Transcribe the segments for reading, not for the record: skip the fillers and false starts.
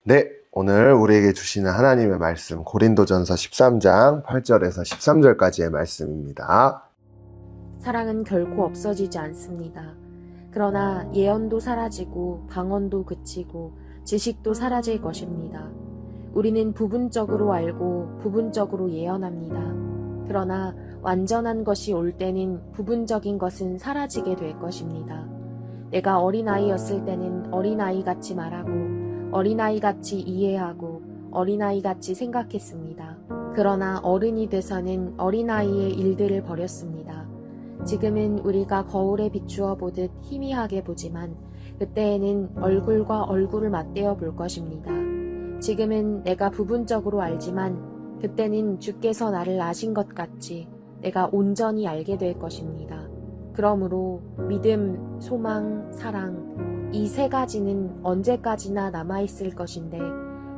네, 오늘 우리에게 주시는 하나님의 말씀 고린도전서 13장 8절에서 13절까지의 말씀입니다. 사랑은 결코 없어지지 않습니다. 그러나 예언도 사라지고 방언도 그치고 지식도 사라질 것입니다. 우리는 부분적으로 알고 부분적으로 예언합니다. 그러나 완전한 것이 올 때는 부분적인 것은 사라지게 될 것입니다. 내가 어린아이였을 때는 어린아이같이 말하고 어린아이같이 이해하고 어린아이같이 생각했습니다. 그러나 어른이 돼서는 어린아이의 일들을 버렸습니다. 지금은 우리가 거울에 비추어 보듯 희미하게 보지만 그때에는 얼굴과 얼굴을 맞대어 볼 것입니다. 지금은 내가 부분적으로 알지만 그때는 주께서 나를 아신 것 같이 내가 온전히 알게 될 것입니다. 그러므로 믿음, 소망, 사랑 이 세 가지는 언제까지나 남아있을 것인데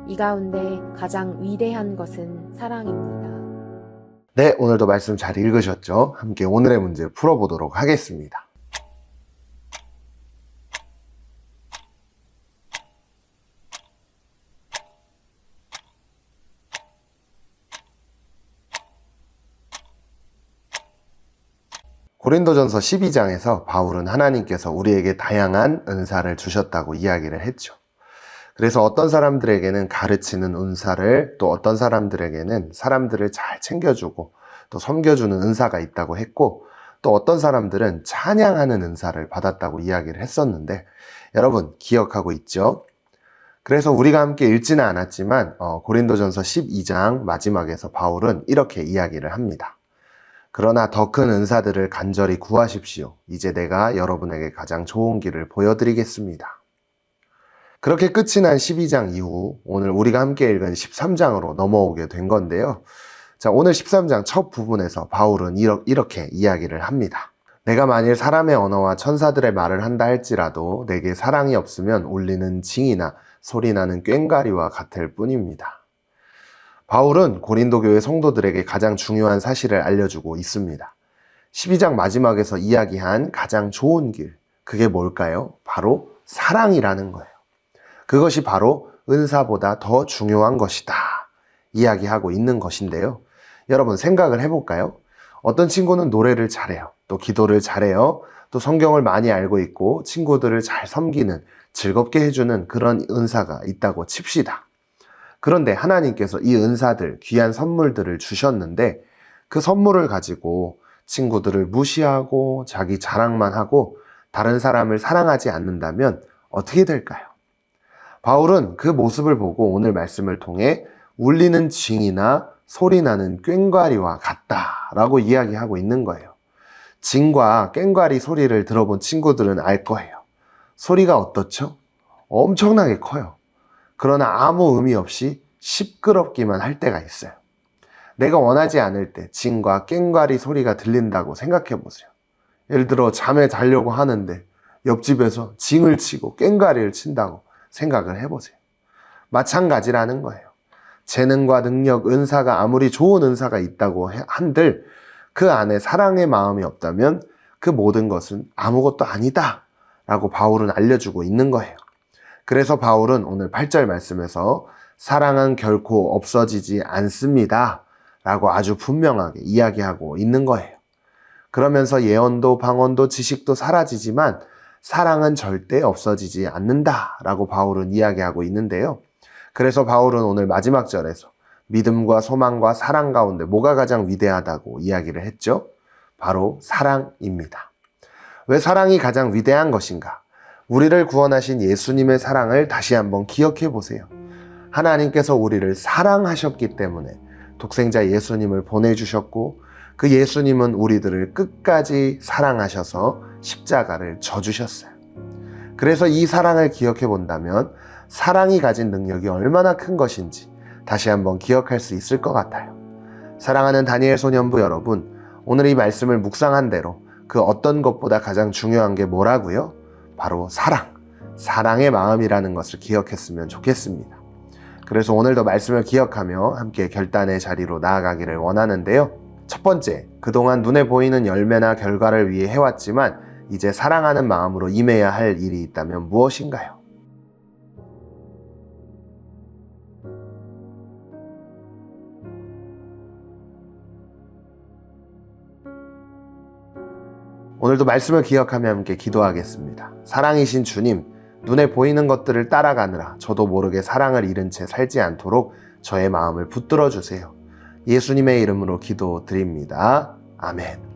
이 가운데 가장 위대한 것은 사랑입니다. 네, 오늘도 말씀 잘 읽으셨죠? 함께 오늘의 문제 풀어보도록 하겠습니다. 고린도전서 12장에서 바울은 하나님께서 우리에게 다양한 은사를 주셨다고 이야기를 했죠. 그래서 어떤 사람들에게는 가르치는 은사를, 또 어떤 사람들에게는 사람들을 잘 챙겨주고 또 섬겨주는 은사가 있다고 했고, 또 어떤 사람들은 찬양하는 은사를 받았다고 이야기를 했었는데, 여러분 기억하고 있죠? 그래서 우리가 함께 읽지는 않았지만 고린도전서 12장 마지막에서 바울은 이렇게 이야기를 합니다. 그러나 더 큰 은사들을 간절히 구하십시오. 이제 내가 여러분에게 가장 좋은 길을 보여드리겠습니다. 그렇게 끝이 난 12장 이후 오늘 우리가 함께 읽은 13장으로 넘어오게 된 건데요. 자, 오늘 13장 첫 부분에서 바울은 이렇게 이야기를 합니다. 내가 만일 사람의 언어와 천사들의 말을 한다 할지라도 내게 사랑이 없으면 울리는 징이나 소리나는 꽹과리와 같을 뿐입니다. 바울은 고린도 교회 성도들에게 가장 중요한 사실을 알려주고 있습니다. 12장 마지막에서 이야기한 가장 좋은 길, 그게 뭘까요? 바로 사랑이라는 거예요. 그것이 바로 은사보다 더 중요한 것이다 이야기하고 있는 것인데요. 여러분 생각을 해볼까요? 어떤 친구는 노래를 잘해요. 또 기도를 잘해요. 또 성경을 많이 알고 있고 친구들을 잘 섬기는, 즐겁게 해주는 그런 은사가 있다고 칩시다. 그런데 하나님께서 이 은사들, 귀한 선물들을 주셨는데 그 선물을 가지고 친구들을 무시하고 자기 자랑만 하고 다른 사람을 사랑하지 않는다면 어떻게 될까요? 바울은 그 모습을 보고 오늘 말씀을 통해 울리는 징이나 소리나는 꽹과리와 같다라고 이야기하고 있는 거예요. 징과 꽹과리 소리를 들어본 친구들은 알 거예요. 소리가 어떻죠? 엄청나게 커요. 그러나 아무 의미 없이 시끄럽기만 할 때가 있어요. 내가 원하지 않을 때 징과 꽹과리 소리가 들린다고 생각해 보세요. 예를 들어 잠에 자려고 하는데 옆집에서 징을 치고 꽹과리를 친다고 생각을 해보세요. 마찬가지라는 거예요. 재능과 능력, 은사가 아무리 좋은 은사가 있다고 한들 그 안에 사랑의 마음이 없다면 그 모든 것은 아무것도 아니다 라고 바울은 알려주고 있는 거예요. 그래서 바울은 오늘 8절 말씀에서 사랑은 결코 없어지지 않습니다 라고 아주 분명하게 이야기하고 있는 거예요. 그러면서 예언도 방언도 지식도 사라지지만 사랑은 절대 없어지지 않는다 라고 바울은 이야기하고 있는데요. 그래서 바울은 오늘 마지막 절에서 믿음과 소망과 사랑 가운데 뭐가 가장 위대하다고 이야기를 했죠? 바로 사랑입니다. 왜 사랑이 가장 위대한 것인가? 우리를 구원하신 예수님의 사랑을 다시 한번 기억해 보세요. 하나님께서 우리를 사랑하셨기 때문에 독생자 예수님을 보내주셨고 그 예수님은 우리들을 끝까지 사랑하셔서 십자가를 져주셨어요. 그래서 이 사랑을 기억해 본다면 사랑이 가진 능력이 얼마나 큰 것인지 다시 한번 기억할 수 있을 것 같아요. 사랑하는 다니엘 소년부 여러분, 오늘 이 말씀을 묵상한 대로 그 어떤 것보다 가장 중요한 게 뭐라고요? 바로 사랑의 마음이라는 것을 기억했으면 좋겠습니다. 그래서 오늘도 말씀을 기억하며 함께 결단의 자리로 나아가기를 원하는데요. 첫 번째, 그동안 눈에 보이는 열매나 결과를 위해 해왔지만 이제 사랑하는 마음으로 임해야 할 일이 있다면 무엇인가요? 오늘도 말씀을 기억하며 함께 기도하겠습니다. 사랑이신 주님, 눈에 보이는 것들을 따라가느라 저도 모르게 사랑을 잃은 채 살지 않도록 저의 마음을 붙들어 주세요. 예수님의 이름으로 기도드립니다. 아멘.